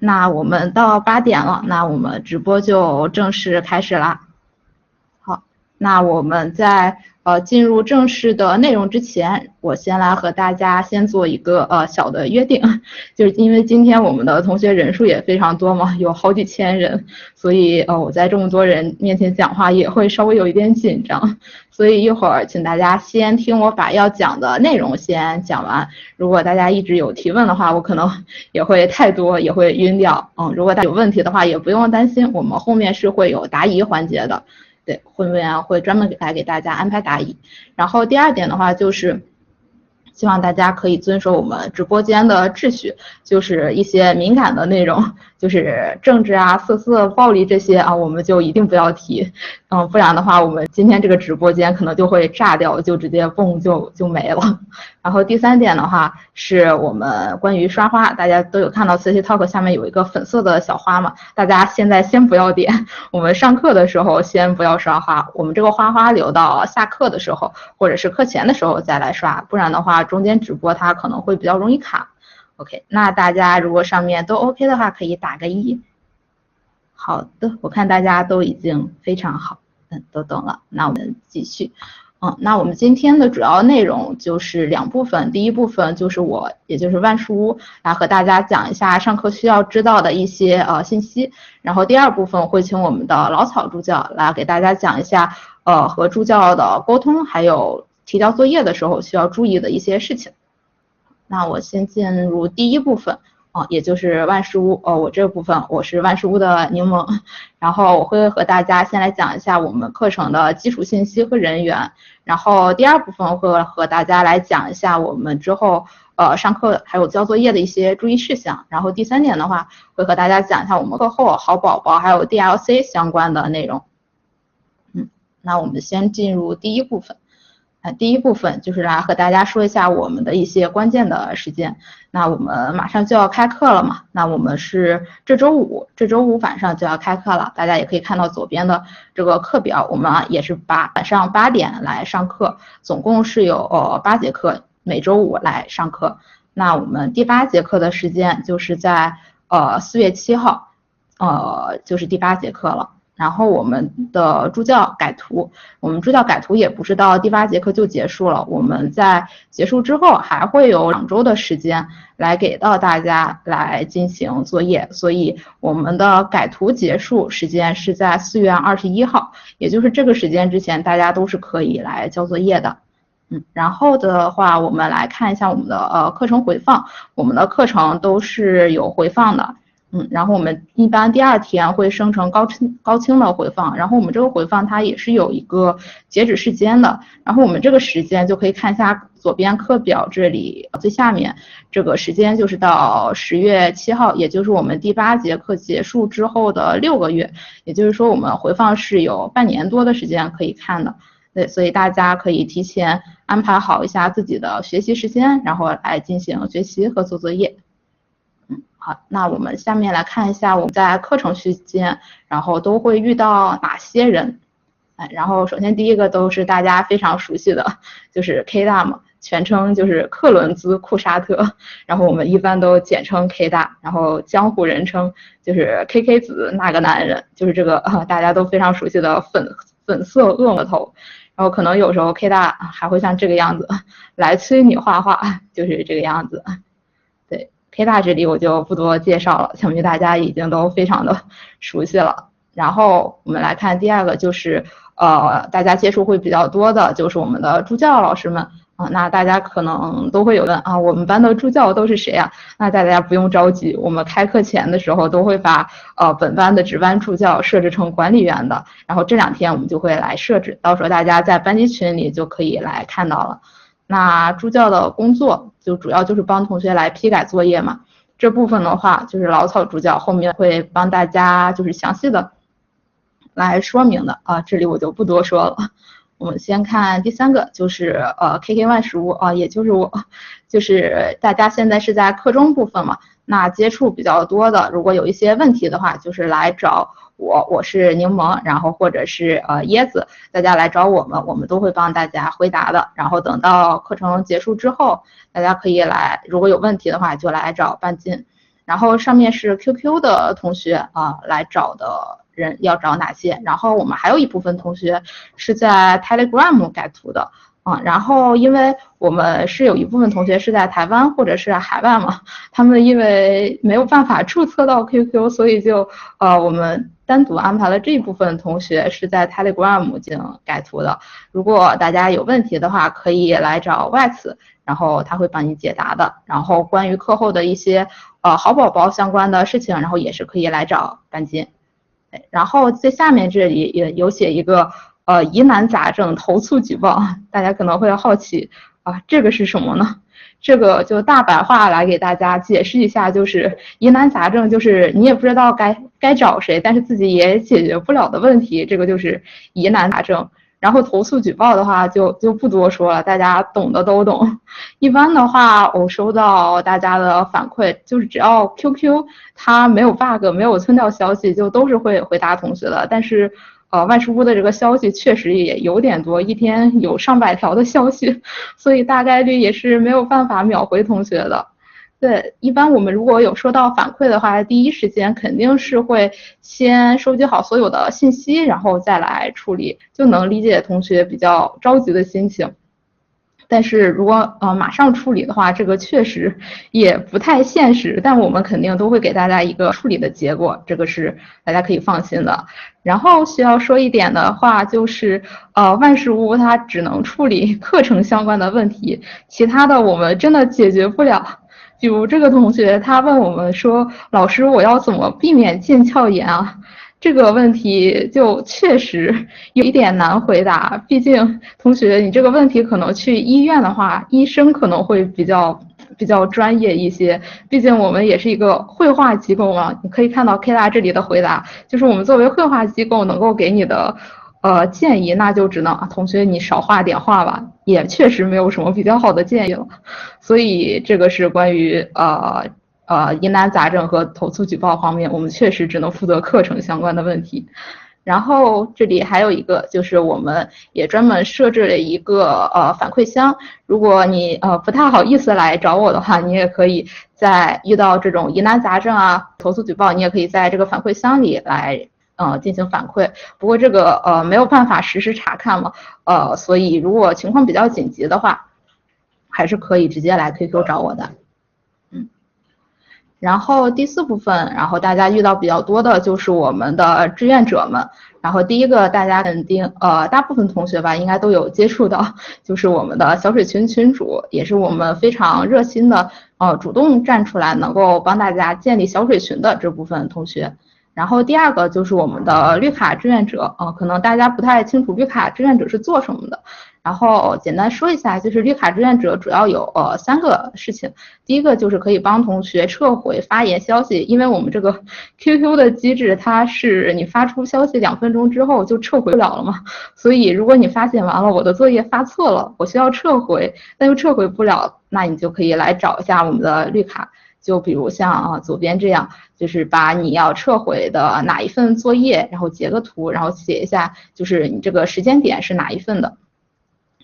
那我们到8点了，那我们直播就正式开始啦。好，那我们在进入正式的内容之前，我先来和大家先做一个小的约定，就是因为今天我们的同学人数也非常多嘛，有好几千人，所以我在这么多人面前讲话也会稍微有一点紧张，所以一会儿请大家先听我把要讲的内容先讲完。如果大家一直有提问的话，我可能也会太多，也会晕掉。如果大家有问题的话，也不用担心，我们后面是会有答疑环节的。对，会员会专门来给大家安排答疑。然后第二点的话就是希望大家可以遵守我们直播间的秩序，就是一些敏感的内容，就是政治啊、色暴力这些啊，我们就一定不要提，不然的话，我们今天这个直播间可能就会炸掉，就直接蹦就没了。然后第三点的话，是我们关于刷花，大家都有看到 CC Talk 下面有一个粉色的小花嘛，大家现在先不要点，我们上课的时候先不要刷花，我们这个花留到下课的时候或者是课前的时候再来刷，不然的话中间直播它可能会比较容易卡。OK， 那大家如果上面都 OK 的话，可以打个1。好的，我看大家都已经非常好，都懂了，那我们继续。那我们今天的主要内容就是2部分，第一部分就是我，也就是万事屋来和大家讲一下上课需要知道的一些信息，然后第二部分会请我们的老草助教来给大家讲一下和助教的沟通，还有提交作业的时候需要注意的一些事情。那我先进入第一部分。也就是万事屋，我这部分我是万事屋的柠檬，然后我会和大家先来讲一下我们课程的基础信息和人员，然后第二部分会和大家来讲一下我们之后上课还有交作业的一些注意事项，然后第3点的话会和大家讲一下我们课后好宝宝还有 DLC 相关的内容。那我们先进入第一部分。第一部分就是来和大家说一下我们的一些关键的时间。那我们马上就要开课了嘛，那我们是这周五晚上就要开课了，大家也可以看到左边的这个课表，我们也是晚上8点来上课，总共是有8节课，每周五来上课。那我们第8节课的时间就是在4月7号，就是第8节课了。然后我们的助教改图，我们助教改图也不是到第8节课就结束了，我们在结束之后还会有2周的时间来给到大家来进行作业，所以我们的改图结束时间是在4月21号，也就是这个时间之前大家都是可以来交作业的。然后的话我们来看一下我们的课程回放，我们的课程都是有回放的。然后我们一般第2天会生成高清的回放，然后我们这个回放它也是有一个截止时间的，然后我们这个时间就可以看一下左边课表这里最下面，这个时间就是到10月7号，也就是我们第8节课结束之后的6个月，也就是说我们回放是有半年多的时间可以看的。对，所以大家可以提前安排好一下自己的学习时间，然后来进行学习和做作业。好，那我们下面来看一下我们在课程期间，然后都会遇到哪些人。然后首先第一个都是大家非常熟悉的，就是 K 大嘛，全称就是克伦兹库沙特，然后我们一般都简称 K 大，然后江湖人称就是 KK 子那个男人，就是这个大家都非常熟悉的粉色恶魔头。然后可能有时候 K 大还会像这个样子来催你画画，就是这个样子。K 大这里我就不多介绍了，想必大家已经都非常的熟悉了。然后我们来看第2个，就是大家接触会比较多的，就是我们的助教老师们那大家可能都会有问我们班的助教都是谁啊？那大家不用着急，我们开课前的时候都会把本班的值班助教设置成管理员的，然后这2天我们就会来设置，到时候大家在班级群里就可以来看到了。那助教的工作就主要就是帮同学来批改作业嘛，这部分的话就是老草助教后面会帮大家就是详细的来说明的这里我就不多说了。我们先看第3个，就是KK 万事屋也就是我，就是大家现在是在课中部分嘛，那接触比较多的，如果有一些问题的话，就是来找我是柠檬，然后或者是椰子，大家来找我们都会帮大家回答的。然后等到课程结束之后，大家可以来，如果有问题的话就来找半斤。然后上面是 QQ 的同学来找的人要找哪些，然后我们还有一部分同学是在 Telegram 改图的。然后因为我们是有一部分同学是在台湾或者是海外嘛，他们因为没有办法注册到 QQ， 所以就我们单独安排了这一部分同学是在 Telegram 进行改图的。如果大家有问题的话，可以来找外次，然后他会帮你解答的。然后关于课后的一些好宝宝相关的事情，然后也是可以来找班金。然后在下面这里也有写一个疑难杂症投诉举报，大家可能会好奇这个是什么呢？这个就大白话来给大家解释一下，就是疑难杂症，就是你也不知道该找谁，但是自己也解决不了的问题，这个就是疑难杂症。然后投诉举报的话就不多说了，大家懂的都懂。一般的话，我收到大家的反馈，就是只要 QQ 它没有 bug 没有村掉消息，就都是会回答同学的。但是万事屋的这个消息确实也有点多，一天有上百条的消息，所以大概率也是没有办法秒回同学的。对，一般我们如果有收到反馈的话，第一时间肯定是会先收集好所有的信息，然后再来处理，就能理解同学比较着急的心情。但是如果马上处理的话，这个确实也不太现实，但我们肯定都会给大家一个处理的结果，这个是大家可以放心的。然后需要说一点的话，就是万事屋它只能处理课程相关的问题，其他的我们真的解决不了。比如这个同学他问我们说，老师我要怎么避免腱鞘炎啊？这个问题就确实有一点难回答，毕竟同学你这个问题可能去医院的话，医生可能会比较专业一些，毕竟我们也是一个绘画机构嘛。你可以看到 K 大这里的回答，就是我们作为绘画机构能够给你的建议，那就只能同学你少画点画吧，也确实没有什么比较好的建议了。所以这个是关于疑难杂症和投诉举报方面，我们确实只能负责课程相关的问题。然后这里还有一个，就是我们也专门设置了一个反馈箱，如果你不太好意思来找我的话，你也可以在遇到这种疑难杂症投诉举报，你也可以在这个反馈箱里来进行反馈。不过这个没有办法实时查看嘛，所以如果情况比较紧急的话，还是可以直接来 QQ 找我的。然后第四部分，然后大家遇到比较多的就是我们的志愿者们。然后第一个大家肯定大部分同学吧应该都有接触到，就是我们的小水群群主，也是我们非常热心的主动站出来能够帮大家建立小水群的这部分同学。然后第二个就是我们的绿卡志愿者，可能大家不太清楚绿卡志愿者是做什么的。然后简单说一下，就是绿卡志愿者主要有3个事情。第一个就是可以帮同学撤回发言消息，因为我们这个 QQ 的机制，它是你发出消息2分钟之后就撤回不了了嘛，所以如果你发现完了我的作业发错了，我需要撤回，但又撤回不了，那你就可以来找一下我们的绿卡。就比如像左边这样，就是把你要撤回的哪一份作业，然后截个图，然后写一下就是你这个时间点是哪一份的，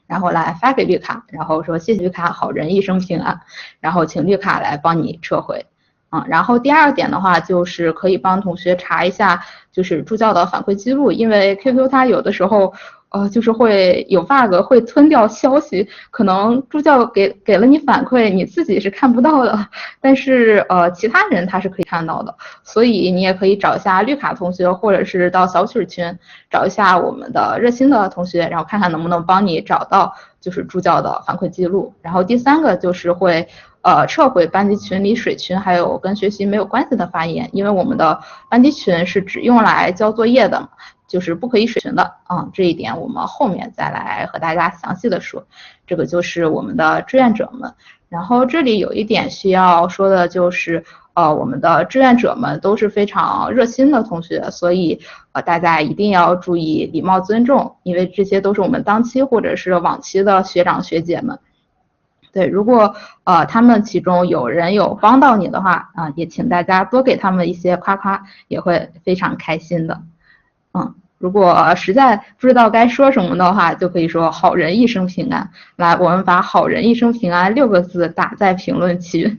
然后来发给绿卡，然后说谢谢绿卡，好人一生平安，然后请绿卡来帮你撤回。然后第二点的话，就是可以帮同学查一下就是助教的反馈记录，因为 QQ 它有的时候就是会有 bug 会吞掉消息，可能助教给了你反馈，你自己是看不到的，但是其他人他是可以看到的，所以你也可以找一下绿卡同学，或者是到小曲群找一下我们的热心的同学，然后看看能不能帮你找到就是助教的反馈记录。然后第三个就是会撤回班级群里水群还有跟学习没有关系的发言，因为我们的班级群是只用来交作业的，就是不可以水群的。这一点我们后面再来和大家详细的说。这个就是我们的志愿者们。然后这里有一点需要说的就是我们的志愿者们都是非常热心的同学，所以大家一定要注意礼貌尊重，因为这些都是我们当期或者是往期的学长学姐们。对，如果他们其中有人有帮到你的话也请大家多给他们一些夸夸，也会非常开心的。如果实在不知道该说什么的话，就可以说好人一生平安。来，我们把好人一生平安6个字打在评论区。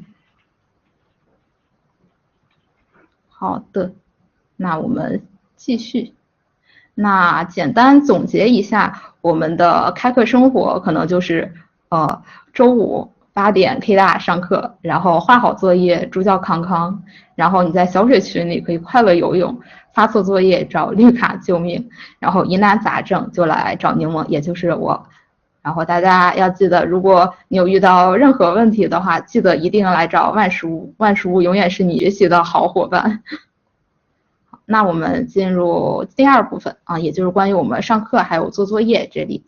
好的，那我们继续。那简单总结一下我们的开课生活，可能就是周五8点 K 大上课，然后画好作业助教康康，然后你在小水群里可以快乐游泳，发错作业找绿卡救命，然后疑难杂症就来找柠檬，也就是我。然后大家要记得，如果你有遇到任何问题的话，记得一定来找万事屋，万事屋永远是你学习的好伙伴。那我们进入第2部分啊，也就是关于我们上课还有做作业这里。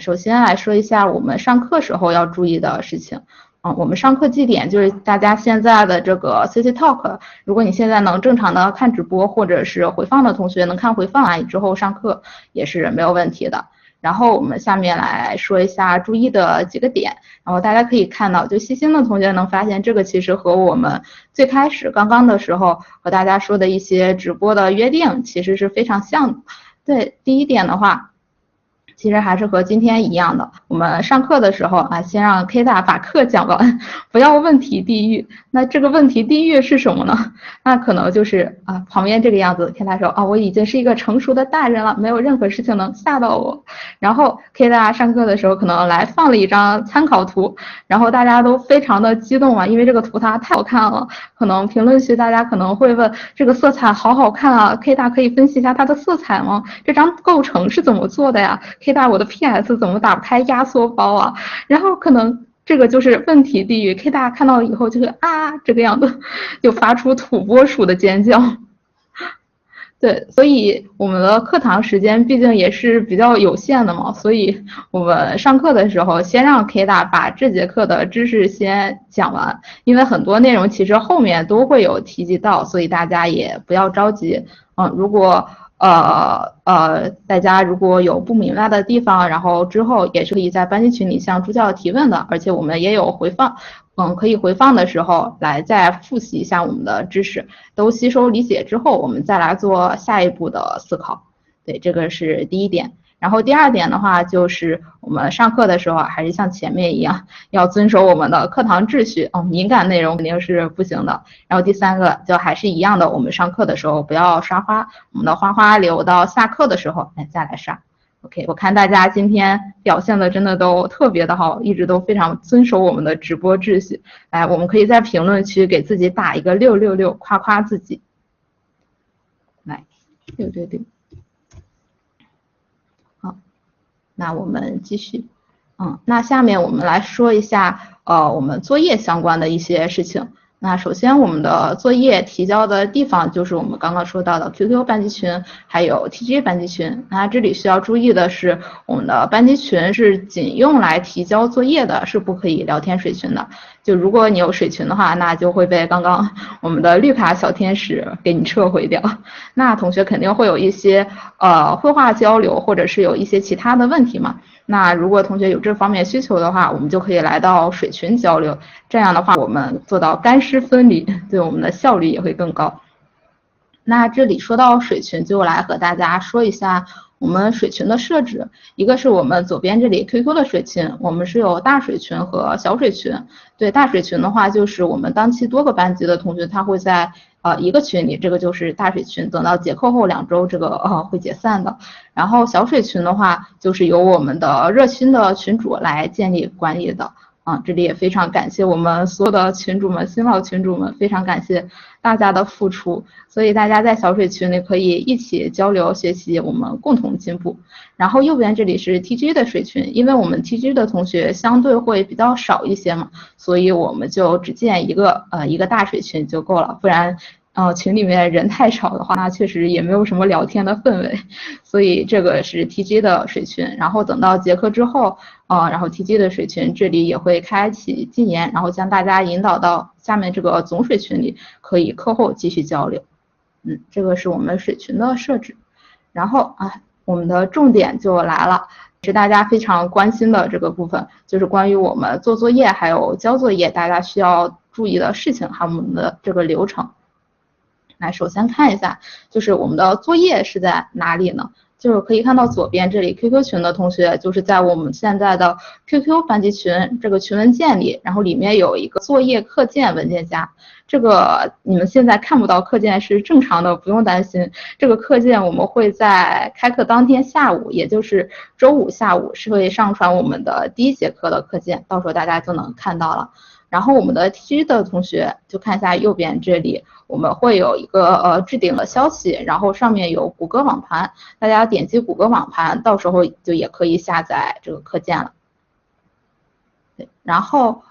首先来说一下我们上课时候要注意的事情。我们上课记点就是大家现在的这个 CC Talk， 如果你现在能正常的看直播或者是回放的同学能看回放啊，之后上课也是没有问题的。然后我们下面来说一下注意的几个点，然后大家可以看到，就细心的同学能发现，这个其实和我们最开始刚刚的时候和大家说的一些直播的约定其实是非常像的。对，第一点的话，其实还是和今天一样的，我们上课的时候啊，先让 K 大把课讲完，不要问题地狱。那这个问题地狱是什么呢？那可能就是旁边这个样子 ，K 大说我已经是一个成熟的大人了，没有任何事情能吓到我。然后 K 大上课的时候可能来放了一张参考图，然后大家都非常的激动啊，因为这个图它太好看了。可能评论区大家可能会问，这个色彩好好看啊 ，K 大可以分析一下它的色彩吗？这张构成是怎么做的呀？K 大我的 PS 怎么打不开压缩包啊？然后可能这个就是问题地狱 ，K 大看到以后就是这个样子，就发出土拨鼠的尖叫。对，所以我们的课堂时间毕竟也是比较有限的嘛，所以我们上课的时候先让 K 大把这节课的知识先讲完，因为很多内容其实后面都会有提及到，所以大家也不要着急。如果大家如果有不明白的地方，然后之后也是可以在班级群里向助教提问的，而且我们也有回放，可以回放的时候来再复习一下我们的知识，都吸收理解之后，我们再来做下一步的思考。对，这个是第一点。然后第2点的话，就是我们上课的时候还是像前面一样，要遵守我们的课堂秩序，敏感内容肯定是不行的。然后第3个就还是一样的，我们上课的时候不要刷花，我们的花留到下课的时候再来刷。OK， 我看大家今天表现的真的都特别的好，一直都非常遵守我们的直播秩序。来，我们可以在评论区给自己打一个666，夸夸自己。来，666。那我们继续，那下面我们来说一下我们作业相关的一些事情。那首先我们的作业提交的地方就是我们刚刚说到的 QQ 班级群，还有 TG 班级群。那这里需要注意的是，我们的班级群是仅用来提交作业的，是不可以聊天水群的。就如果你有水群的话，那就会被刚刚我们的绿卡小天使给你撤回掉。那同学肯定会有一些绘画交流，或者是有一些其他的问题嘛。那如果同学有这方面需求的话，我们就可以来到水群交流。这样的话，我们做到干湿分离，对我们的效率也会更高。那这里说到水群，就来和大家说一下我们水群的设置。一个是我们左边这里 QQ 的水群，我们是有大水群和小水群。对，大水群的话，就是我们当期多个班级的同学，他会在一个群里，这个就是大水群，等到结课后2周，这个会解散的。然后小水群的话，就是由我们的热心的群主来建立管理的。这里也非常感谢我们所有的群主们、新老群主们，非常感谢大家的付出。所以大家在小水群里可以一起交流学习，我们共同进步。然后右边这里是 TG 的水群，因为我们 TG 的同学相对会比较少一些嘛，所以我们就只建一个大水群就够了，不然群里面人太少的话，那确实也没有什么聊天的氛围，所以这个是 TG 的水群。然后等到结课之后，然后 TG 的水群这里也会开启禁言，然后将大家引导到下面这个总水群里，可以课后继续交流。这个是我们水群的设置。然后我们的重点就来了，是大家非常关心的这个部分，就是关于我们做作业还有交作业，大家需要注意的事情，还有我们的这个流程。来，首先看一下，就是我们的作业是在哪里呢？就是可以看到左边这里 QQ 群的同学，就是在我们现在的 QQ 班级群这个群文件里，然后里面有一个作业课件文件夹。这个你们现在看不到课件是正常的，不用担心。这个课件我们会在开课当天下午，也就是周5下午是会上传我们的第1节课的课件，到时候大家就能看到了。然后我们的 T 的同学就看一下右边这里，我们会有一个置顶的消息，然后上面有谷歌网盘，大家点击谷歌网盘，到时候就也可以下载这个课件了。对，然后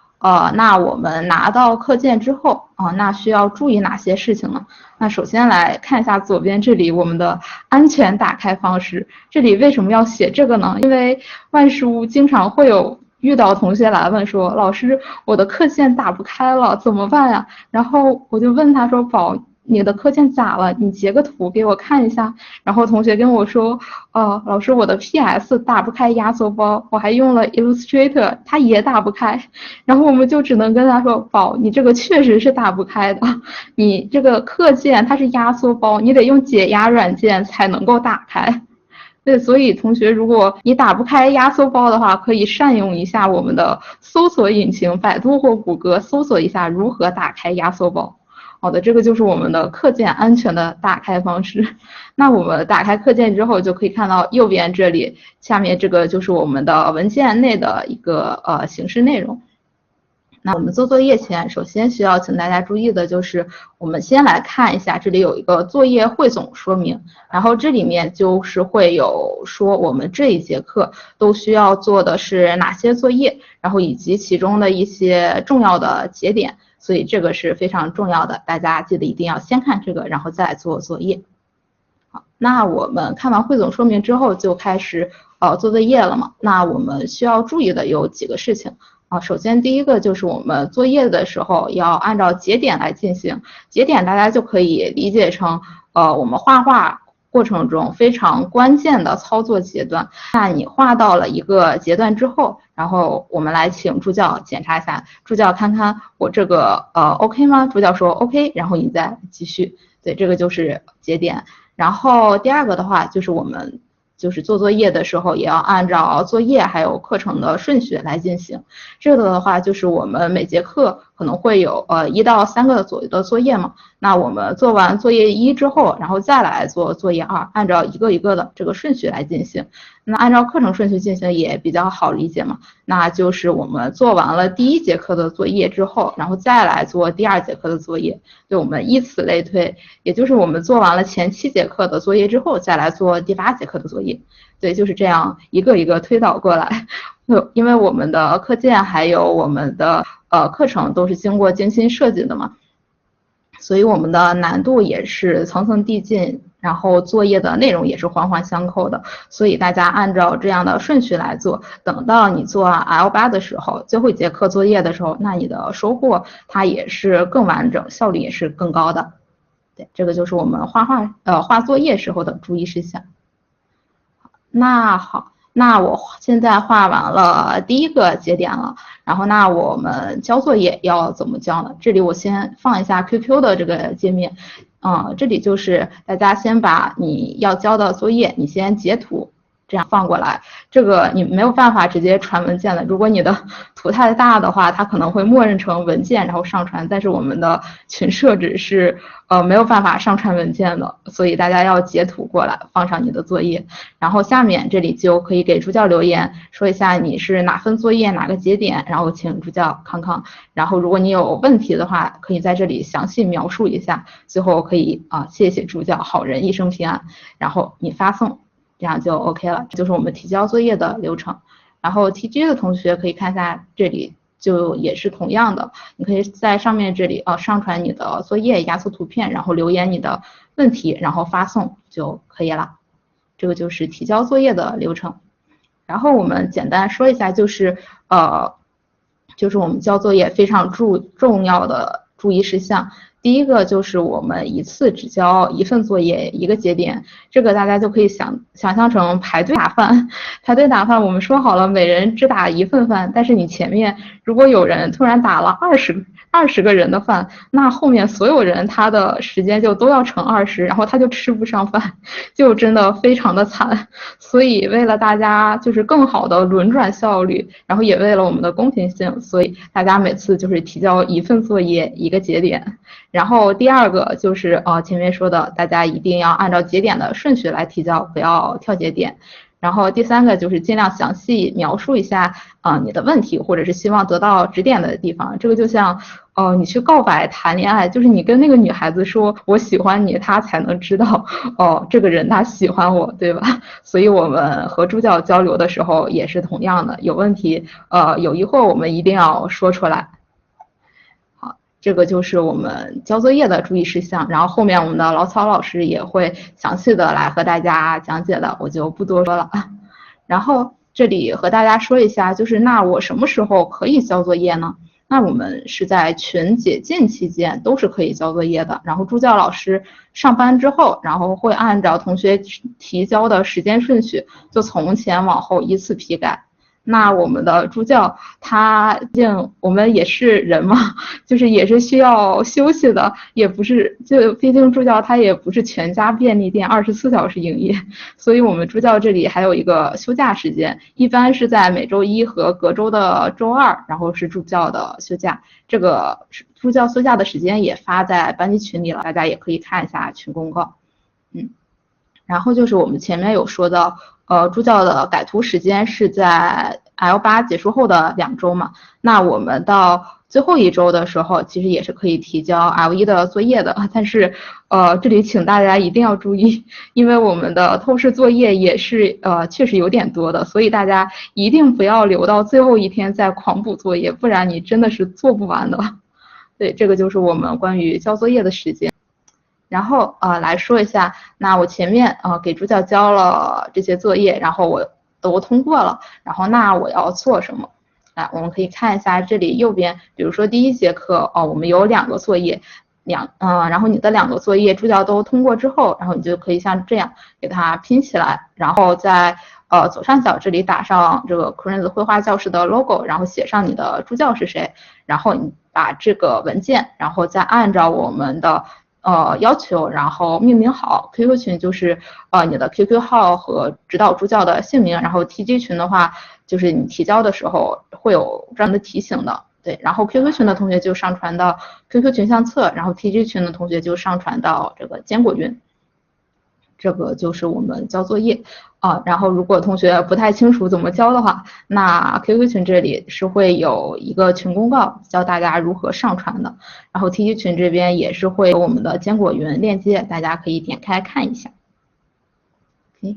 那我们拿到课件之后那需要注意哪些事情呢？那首先来看一下左边这里我们的安全打开方式。这里为什么要写这个呢？因为万事屋经常会有遇到同学来问说，老师，我的课件打不开了，怎么办呀？然后我就问他说，宝，你的课件咋了？你截个图给我看一下。然后同学跟我说，老师，我的 PS 打不开压缩包，我还用了 Illustrator， 它也打不开。然后我们就只能跟他说，宝，你这个确实是打不开的，你这个课件它是压缩包，你得用解压软件才能够打开。对，所以同学，如果你打不开压缩包的话，可以善用一下我们的搜索引擎，百度或谷歌搜索一下如何打开压缩包。好的，这个就是我们的课件安全的打开方式。那我们打开课件之后，就可以看到右边这里，下面这个就是我们的文件内的一个形式内容。那我们做作业前，首先需要请大家注意的就是，我们先来看一下，这里有一个作业汇总说明，然后这里面就是会有说我们这一节课都需要做的是哪些作业，然后以及其中的一些重要的节点，所以这个是非常重要的，大家记得一定要先看这个，然后再做作业。好，那我们看完汇总说明之后，就开始做作业了嘛。那我们需要注意的有几个事情。首先第一个就是我们作业的时候要按照节点来进行，节点大家就可以理解成我们画画过程中非常关键的操作阶段。那你画到了一个阶段之后，然后我们来请助教检查一下，助教看看我这个OK 吗？助教说 OK， 然后你再继续。对，这个就是节点。然后第二个的话就是我们就是做作业的时候也要按照作业还有课程的顺序来进行。这个的话就是我们每节课可能会有1到3个左右的作业嘛，那我们做完作业1之后，然后再来做作业2，按照一个一个的这个顺序来进行。那按照课程顺序进行也比较好理解嘛，那就是我们做完了第1节课的作业之后，然后再来做第2节课的作业，对，我们以此类推，也就是我们做完了前7节课的作业之后，再来做第8节课的作业，对，就是这样一个一个推导过来。因为我们的课件还有我们的课程都是经过精心设计的嘛，所以我们的难度也是层层递进，然后作业的内容也是环环相扣的，所以大家按照这样的顺序来做，等到你做 L8的时候，最后一节课作业的时候，那你的收获它也是更完整，效率也是更高的。对，这个就是我们画作业时候的注意事项。那好，那我现在画完了第1个节点了，然后那我们交作业要怎么交呢？这里我先放一下 QQ 的这个界面，这里就是大家先把你要交的作业，你先截图，这样放过来。这个你没有办法直接传文件的，如果你的图太大的话，它可能会默认成文件然后上传，但是我们的群设置是没有办法上传文件的，所以大家要截图过来放上你的作业。然后下面这里就可以给助教留言，说一下你是哪份作业哪个节点，然后请助教看看。然后如果你有问题的话，可以在这里详细描述一下，最后可以谢谢助教，好人一生平安，然后你发送，这样就 OK 了。这就是我们提交作业的流程。然后 TG 的同学可以看一下这里，就也是同样的，你可以在上面这里上传你的作业压缩图片，然后留言你的问题，然后发送就可以了。这个就是提交作业的流程。然后我们简单说一下，就是我们交作业非常重要的注意事项。第一个就是我们一次只交一份作业一个节点，这个大家就可以想象成排队打饭。排队打饭，我们说好了每人只打一份饭，但是你前面如果有人突然打了20个人的饭，那后面所有人他的时间就都要乘20，然后他就吃不上饭，就真的非常的惨。所以为了大家就是更好的轮转效率，然后也为了我们的公平性，所以大家每次就是提交一份作业一个节点。然后第二个就是前面说的，大家一定要按照节点的顺序来提交，不要跳节点。然后第三个就是尽量详细描述一下你的问题，或者是希望得到指点的地方。这个就像你去告白谈恋爱，就是你跟那个女孩子说我喜欢你，她才能知道这个人他喜欢我，对吧？所以我们和助教交流的时候也是同样的，有问题有疑惑我们一定要说出来。这个就是我们交作业的注意事项，然后后面我们的老草老师也会详细的来和大家讲解的，我就不多说了。然后这里和大家说一下，就是那我什么时候可以交作业呢？那我们是在群解禁期间都是可以交作业的，然后助教老师上班之后，然后会按照同学提交的时间顺序，就从前往后依次批改。那我们的助教我们也是人嘛，就是也是需要休息的，也不是毕竟助教他也不是全家便利店24小时营业，所以我们助教这里还有一个休假时间，一般是在每周一和隔周的周二，然后是助教的休假。这个助教休假的时间也发在班级群里了，大家也可以看一下群公告。然后就是我们前面有说到，助教的改图时间是在 L8 结束后的2周嘛，那我们到最后一周的时候，其实也是可以提交 L1 的作业的，但是这里请大家一定要注意，因为我们的透视作业也是确实有点多的，所以大家一定不要留到最后一天再狂补作业，不然你真的是做不完的。对，这个就是我们关于交作业的时间。然后来说一下，那我前面给助教交了这些作业，然后我都通过了，然后那我要做什么？我们可以看一下这里右边，比如说第一节课我们有2个作业，然后你的2个作业助教都通过之后，然后你就可以像这样给它拼起来，然后在左上角这里打上这个 Queen's 绘画教室的 logo， 然后写上你的助教是谁，然后你把这个文件，然后再按照我们的要求，然后命名好。 QQ 群就是你的 QQ 号和指导助教的姓名，然后 TG 群的话就是你提交的时候会有这样的提醒的。对，然后 QQ 群的同学就上传到 QQ 群相册，然后 TG 群的同学就上传到这个坚果云。这个就是我们交作业然后如果同学不太清楚怎么交的话，那 QQ 群这里是会有一个群公告教大家如何上传的，然后 TG 群这边也是会有我们的坚果云链接，大家可以点开看一下。OK，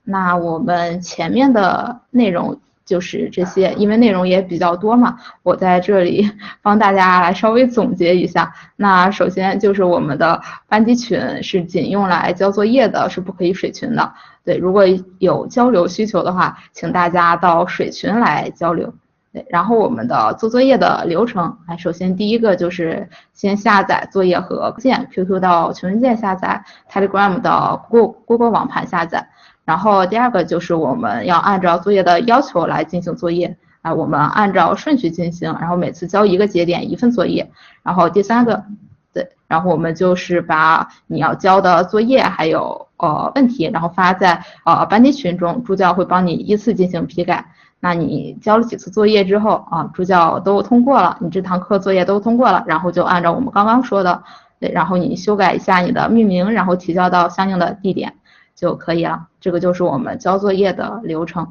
那我们前面的内容就是这些，因为内容也比较多嘛，我在这里帮大家来稍微总结一下。那首先就是我们的班级群是仅用来交作业的，是不可以水群的。对，如果有交流需求的话，请大家到水群来交流。对，然后我们的做作业的流程，首先第一个就是先下载作业和件 ，QQ 到群文件下载 ，Telegram 到 Google 网盘下载。然后第二个就是我们要按照作业的要求来进行作业，我们按照顺序进行，然后每次交一个节点一份作业。然后第三个，对，然后我们就是把你要交的作业还有问题，然后发在班级群中，助教会帮你依次进行批改。那你交了几次作业之后助教都通过了，你这堂课作业都通过了，然后就按照我们刚刚说的，对，然后你修改一下你的命名，然后提交到相应的地点就可以了。这个就是我们交作业的流程。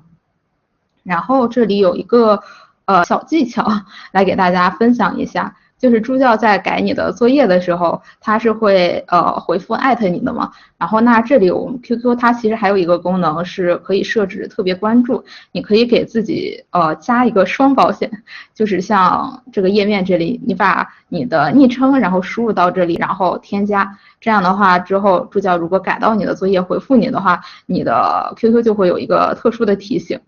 然后这里有一个小技巧来给大家分享一下，就是助教在改你的作业的时候，他是会回复艾特你的嘛。然后那这里我们 QQ 它其实还有一个功能是可以设置特别关注，你可以给自己加一个双保险，就是像这个页面这里，你把你的昵称然后输入到这里，然后添加，这样的话之后助教如果改到你的作业回复你的话，你的 QQ 就会有一个特殊的提醒。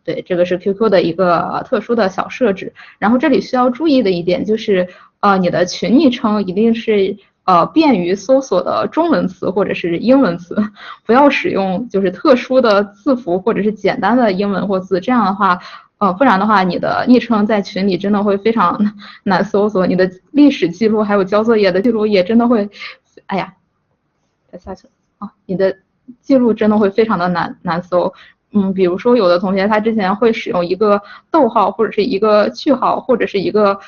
对，这个是 QQ 的一个特殊的小设置。然后这里需要注意的一点就是，你的群昵称一定是便于搜索的中文词或者是英文词，不要使用就是特殊的字符或者是简单的英文或字，这样的话。不然的话，你的昵称在群里真的会非常难搜索，你的历史记录还有交作业的记录也真的会，哎呀，再下去了啊，你的记录真的会非常的难搜。比如说有的同学他之前会使用一个逗号或者是一个句号或者是一个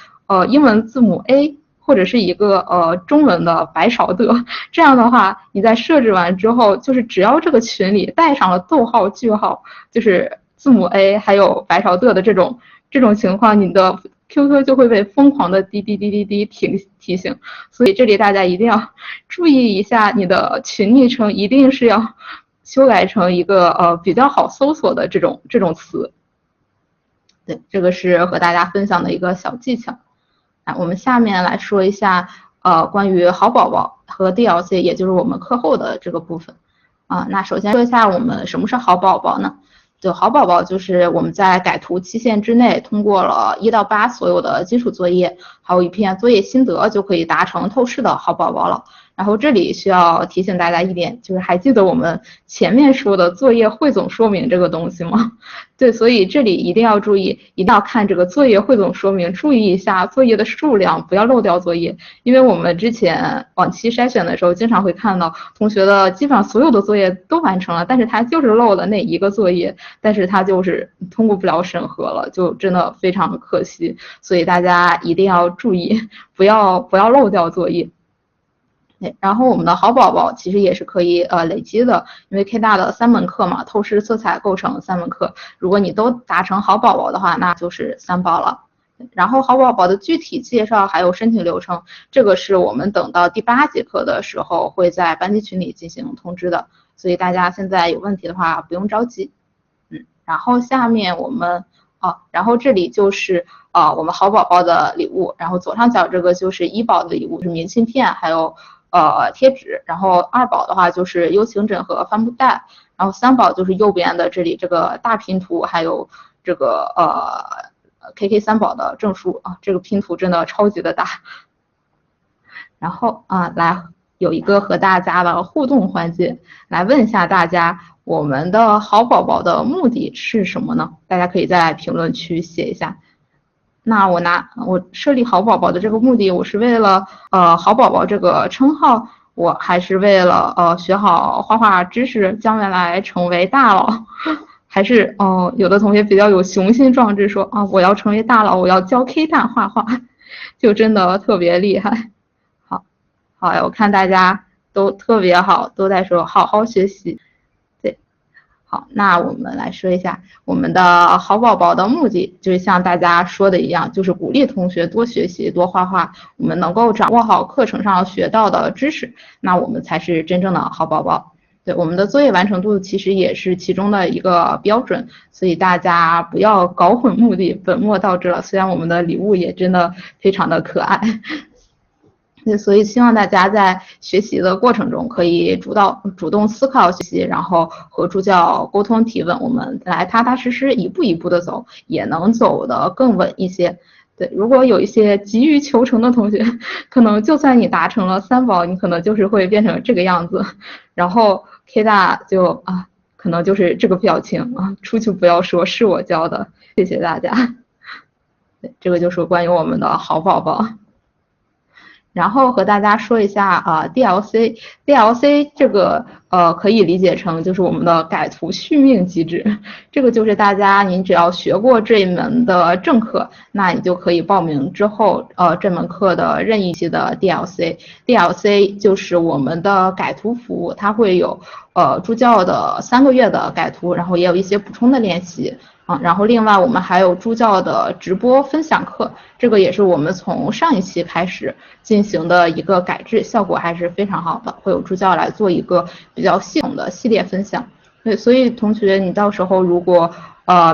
英文字母 A 或者是一个中文的白勺的，这样的话你在设置完之后，就是只要这个群里带上了逗号句号，就是字母 A 还有白勺的这种情况，你的 QQ 就会被疯狂的滴滴滴滴滴提醒，所以这里大家一定要注意一下，你的群昵称一定是要修改成一个比较好搜索的这种词。对，这个是和大家分享的一个小技巧。我们下面来说一下关于好宝宝和 DLC， 也就是我们课后的这个部分。那首先说一下我们什么是好宝宝呢？就好宝宝就是我们在改图期限之内通过了1到8所有的基础作业，还有一篇作业心得，就可以达成透视的好宝宝了。然后这里需要提醒大家一点，就是还记得我们前面说的作业汇总说明这个东西吗？对，所以这里一定要注意，一定要看这个作业汇总说明，注意一下作业的数量，不要漏掉作业。因为我们之前往期筛选的时候，经常会看到同学的基本上所有的作业都完成了，但是他就是漏了那一个作业，但是他就是通过不了审核了，就真的非常可惜。所以大家一定要注意，不要漏掉作业。然后我们的好宝宝其实也是可以累积的，因为 K 大的3门课嘛，透视色彩构成3门课，如果你都达成好宝宝的话，那就是3宝了。然后好宝宝的具体介绍还有申请流程，这个是我们等到第8节课的时候会在班级群里进行通知的，所以大家现在有问题的话不用着急。然后下面我们然后这里就是我们好宝宝的礼物，然后左上角这个就是1宝的礼物，是明信片还有贴纸，然后2宝的话就是 U 型枕和帆布袋，然后3宝就是右边的这里这个大拼图，还有这个KK 3宝的证书这个拼图真的超级的大。然后来有一个和大家的互动环节，来问一下大家，我们的好宝宝的目的是什么呢？大家可以在评论区写一下。那我设立好宝宝的这个目的，我是为了好宝宝这个称号，我还是为了学好画画知识，将来成为大佬，还是有的同学比较有雄心壮志说我要成为大佬，我要教 K 大画画，就真的特别厉害。好呀，我看大家都特别好，都在说好好学习。好，那我们来说一下我们的好宝宝的目的，就是像大家说的一样，就是鼓励同学多学习、多画画，我们能够掌握好课程上学到的知识，那我们才是真正的好宝宝。对，我们的作业完成度其实也是其中的一个标准，所以大家不要搞混目的，本末倒置了。虽然我们的礼物也真的非常的可爱。所以希望大家在学习的过程中可以主动思考学习，然后和助教沟通提问，我们来踏踏实实一步一步的走，也能走得更稳一些。对，如果有一些急于求成的同学，可能就算你达成了3宝，你可能就是会变成这个样子，然后 K 大就可能就是这个表情出去不要说是我教的，谢谢大家。对，这个就是关于我们的好宝宝。然后和大家说一下DLC 这个可以理解成就是我们的改图续命机制，这个就是您只要学过这一门的正课，那你就可以报名之后这门课的任意期的 DLC 就是我们的改图服务，它会有助教的3个月的改图，然后也有一些补充的练习。然后另外我们还有助教的直播分享课，这个也是我们从上一期开始进行的一个改制，效果还是非常好的，会有助教来做一个比较系统的系列分享。对，所以同学你到时候如果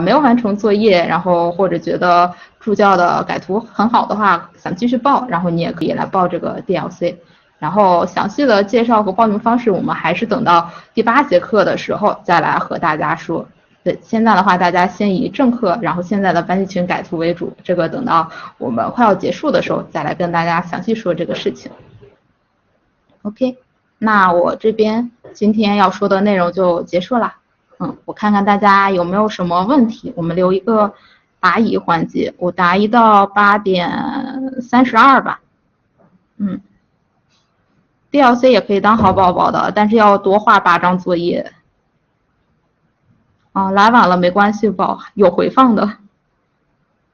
没有完成作业，然后或者觉得助教的改图很好的话，想继续报，然后你也可以来报这个 DLC。然后详细的介绍和报名方式，我们还是等到第8节课的时候再来和大家说。对，现在的话大家先以正课，然后现在的班级群改图为主，这个等到我们快要结束的时候再来跟大家详细说这个事情。OK， 那我这边今天要说的内容就结束了。我看看大家有没有什么问题，我们留一个答疑环节，我答疑到8点32吧。DLC 也可以当好宝宝的，但是要多画8张作业。来晚了没关系吧，有回放的。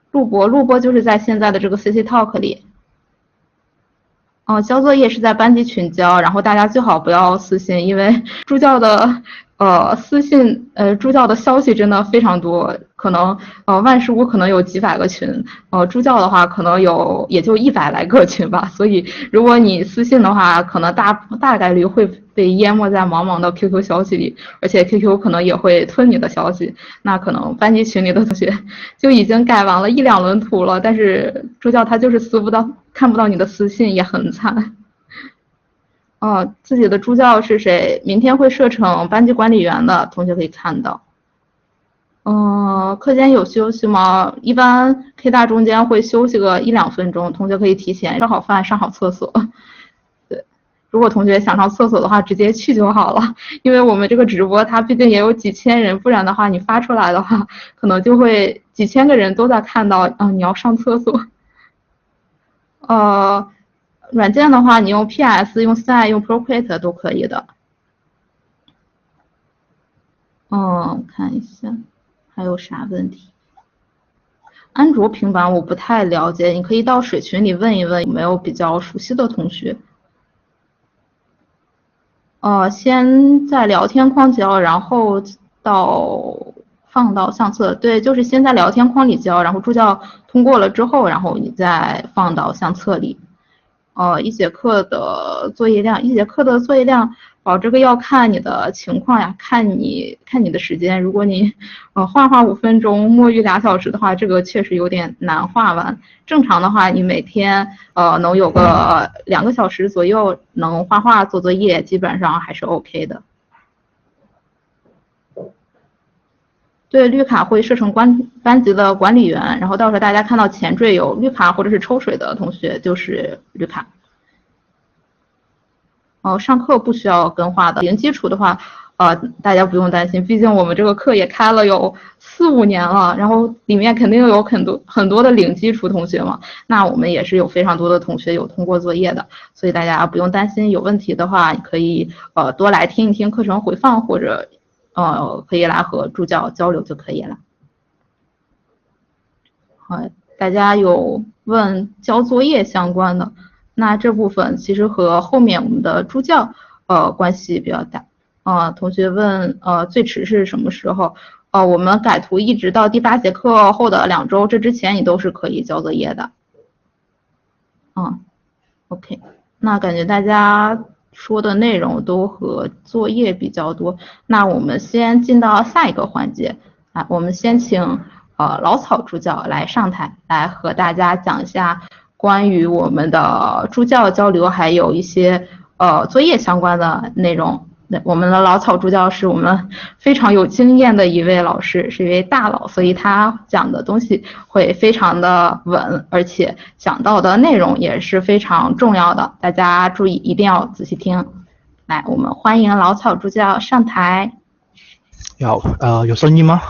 录播就是在现在的这个 CC Talk 里。交作业是在班级群交，然后大家最好不要私信，因为助教的私信助教的消息真的非常多，可能万事屋可能有几百个群，助教的话可能也就100来个群吧，所以如果你私信的话，可能大概率会被淹没在茫茫的 QQ 消息里，而且 QQ 可能也会吞你的消息，那可能班级群里的同学就已经改完了1、2轮图了，但是助教他就是看不到你的私信，也很惨。自己的助教是谁？明天会设成班级管理员的同学可以看到。课间有休息吗？一般 K 大中间会休息个1、2分钟，同学可以提前吃好饭上好厕所。对，如果同学想上厕所的话，直接去就好了，因为我们这个直播它毕竟也有几千人，不然的话你发出来的话，可能就会几千个人都在看到你要上厕所。软件的话，你用 PS、用 Sci、用 Procreate 都可以的。看一下还有啥问题。安卓平板我不太了解，你可以到水群里问一问有没有比较熟悉的同学。先在聊天框交，然后放到相册。对，就是先在聊天框里交，然后助教通过了之后，然后你再放到相册里。一节课的作业量，这个要看你的情况呀，看你的时间。如果你画5分钟，摸鱼2小时的话，这个确实有点难画完。正常的话，你每天能有个2个小时左右能画做作业，基本上还是 OK 的。对，绿卡会设成班级的管理员，然后到时候大家看到前缀有绿卡或者是抽水的同学就是绿卡。上课不需要更换的，零基础的话，大家不用担心，毕竟我们这个课也开了有4、5年了，然后里面肯定有很多的零基础同学嘛，那我们也是有非常多的同学有通过作业的，所以大家不用担心，有问题的话可以多来听一听课程回放，或者可以来和助教交流就可以了。大家有问交作业相关的，那这部分其实和后面我们的助教关系比较大。同学问最迟是什么时候？我们改图一直到第8节课后的2周，这之前你都是可以交作业的。OK， 那感觉大家说的内容都和作业比较多，那我们先进到下一个环节。我们先请老草助教来上台，来和大家讲一下关于我们的助教交流，还有一些作业相关的内容。我们的老草助教是我们非常有经验的一位老师，是一位大佬，所以他讲的东西会非常的稳，而且讲到的内容也是非常重要的，大家注意一定要仔细听。来，我们欢迎老草助教上台。有声音吗？